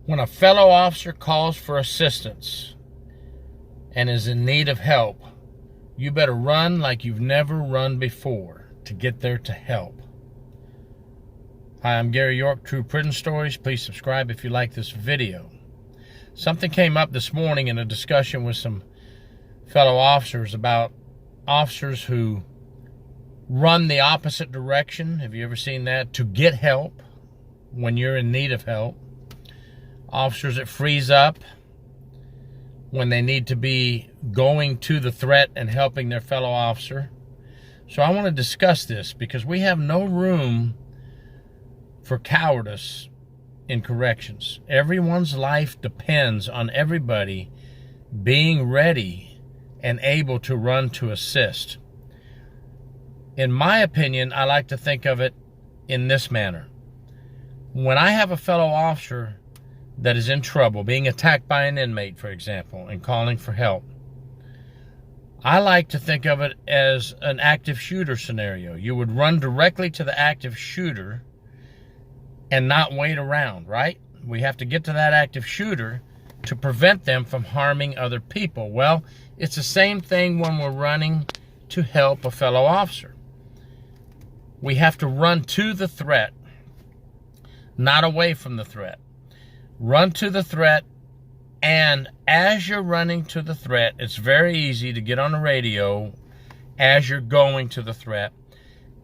When a fellow officer calls for assistance and is in need of help, you better run like you've never run before to get there to help. Hi, I'm Gary York, True Prison Stories. Please subscribe if you like this video. Something came up this morning in a discussion with some fellow officers about officers who run the opposite direction. Have you ever seen that? To get help when you're in need of help. Officers that freeze up when they need to be going to the threat and helping their fellow officer. So I want to discuss this because we have no room for cowardice in corrections. Everyone's life depends on everybody being ready and able to run to assist. In my opinion, I like to think of it in this manner. When I have a fellow officer that is in trouble, being attacked by an inmate, for example, and calling for help, I like to think of it as an active shooter scenario. You would run directly to the active shooter and not wait around, right? We have to get to that active shooter to prevent them from harming other people. Well, it's the same thing when we're running to help a fellow officer. We have to run to the threat, not away from the threat. Run to the threat, and as you're running to the threat, it's very easy to get on the radio as you're going to the threat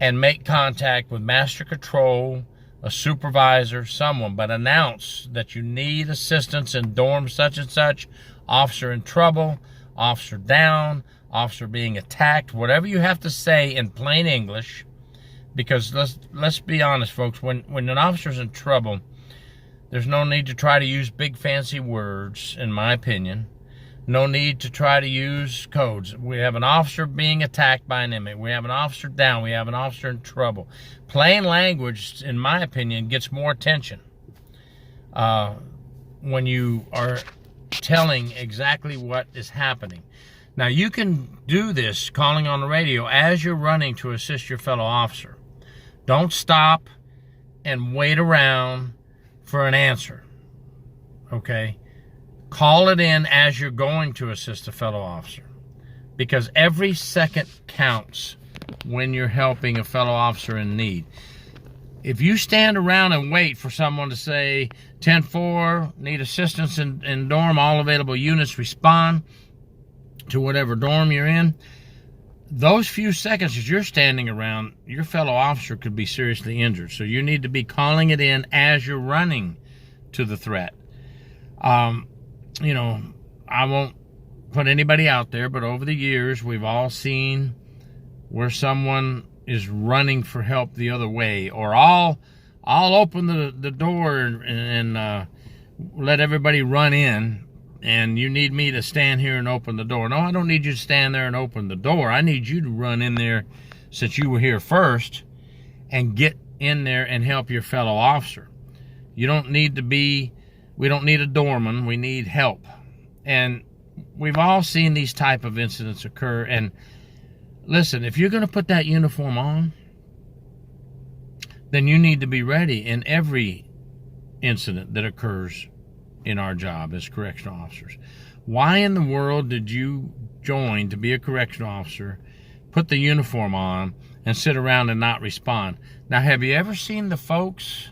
and make contact with master control, a supervisor, someone, but announce that you need assistance in dorm such and such, officer in trouble, officer down, officer being attacked, whatever you have to say in plain English, because let's be honest, folks, when an officer's in trouble, there's no need to try to use big fancy words, in my opinion. No need to try to use codes. We have an officer being attacked by an inmate. We have an officer down. We have an officer in trouble. Plain language, in my opinion, gets more attention when you are telling exactly what is happening. Now, you can do this calling on the radio as you're running to assist your fellow officer. Don't stop and wait around for an answer, okay? Call it in as you're going to assist a fellow officer, because every second counts when you're helping a fellow officer in need. If you stand around and wait for someone to say, 10-4, need assistance in dorm, all available units respond to whatever dorm you're in, those few seconds as you're standing around, your fellow officer could be seriously injured. So you need to be calling it in as you're running to the threat. You know, I won't put anybody out there, but over the years, we've all seen where someone is running for help the other way, or I'll open the door and let everybody run in, and you need me to stand here and open the door. No, I don't need you to stand there and open the door. I need you to run in there since you were here first and get in there and help your fellow officer. You don't need to be, we don't need a doorman, we need help. And we've all seen these type of incidents occur. And listen, if you're going to put that uniform on, then you need to be ready in every incident that occurs in our job as correctional officers. Why in the world did you join to be a correctional officer, put the uniform on, and sit around and not respond? Now, have you ever seen the folks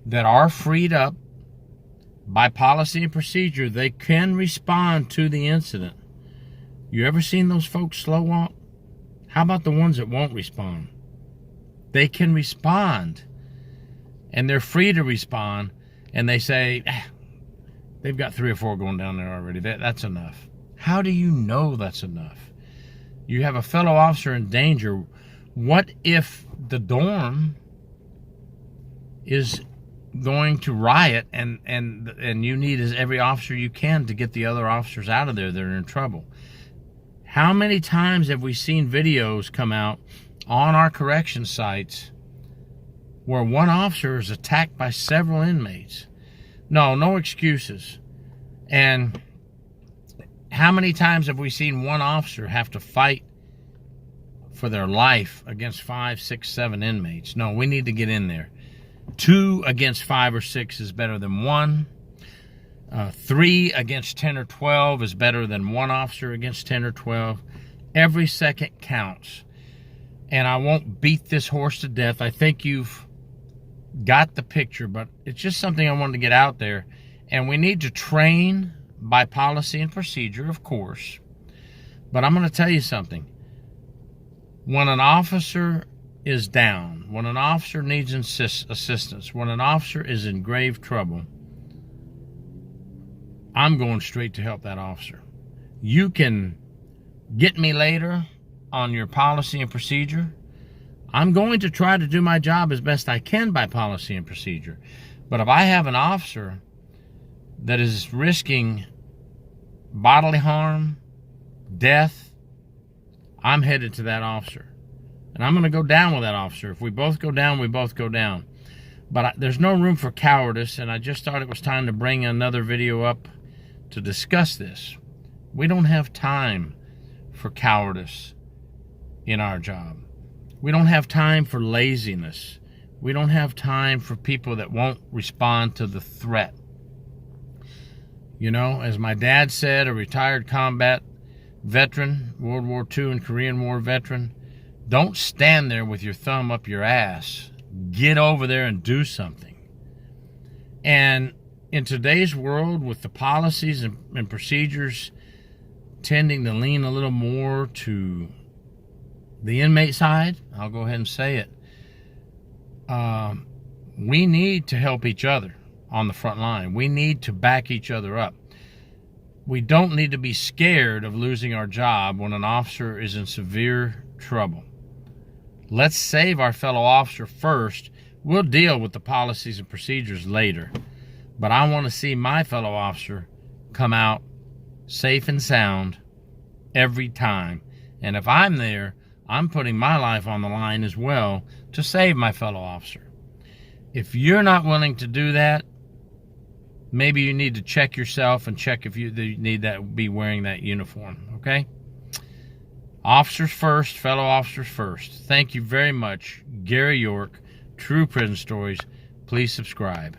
that are freed up by policy and procedure? They can respond to the incident. You ever seen those folks slow walk? How about the ones that won't respond? They can respond, and they're free to respond, and they say, they've got 3 or 4 going down there already. That's enough. How do you know that's enough? You have a fellow officer in danger. What if the dorm is going to riot and you need as every officer you can to get the other officers out of there that are in trouble? How many times have we seen videos come out on our correction sites where one officer is attacked by several inmates? No excuses. And how many times have we seen one officer have to fight for their life against 5, 6, 7 inmates? No, we need to get in there. 2 against 5 or 6 is better than 1. 3 against 10 or 12 is better than 1 officer against 10 or 12. Every second counts. And I won't beat this horse to death. I think you've got the picture, but it's just something I wanted to get out there. And we need to train by policy and procedure, of course. But I'm going to tell you something. When an officer is down, when an officer needs assistance, when an officer is in grave trouble, I'm going straight to help that officer. You can get me later on your policy and procedure. I'm going to try to do my job as best I can by policy and procedure. But if I have an officer that is risking bodily harm, death, I'm headed to that officer. And I'm going to go down with that officer. If we both go down, we both go down. But there's no room for cowardice, and I just thought it was time to bring another video up to discuss this. We don't have time for cowardice in our job. We don't have time for laziness. We don't have time for people that won't respond to the threat. You know, as my dad said, a retired combat veteran, World War II and Korean War veteran, don't stand there with your thumb up your ass. Get over there and do something. And in today's world, with the policies and procedures tending to lean a little more to the inmate side, I'll go ahead and say it, we need to help each other on the front line. We need to back each other up. We don't need to be scared of losing our job when an officer is in severe trouble. Let's save our fellow officer first. We'll deal with the policies and procedures later. But I want to see my fellow officer come out safe and sound every time. And if I'm there, I'm putting my life on the line as well to save my fellow officer. If you're not willing to do that, maybe you need to check yourself and check if you need to be wearing that uniform, okay? Officers first, fellow officers first. Thank you very much. Gary York, True Prison Stories. Please subscribe.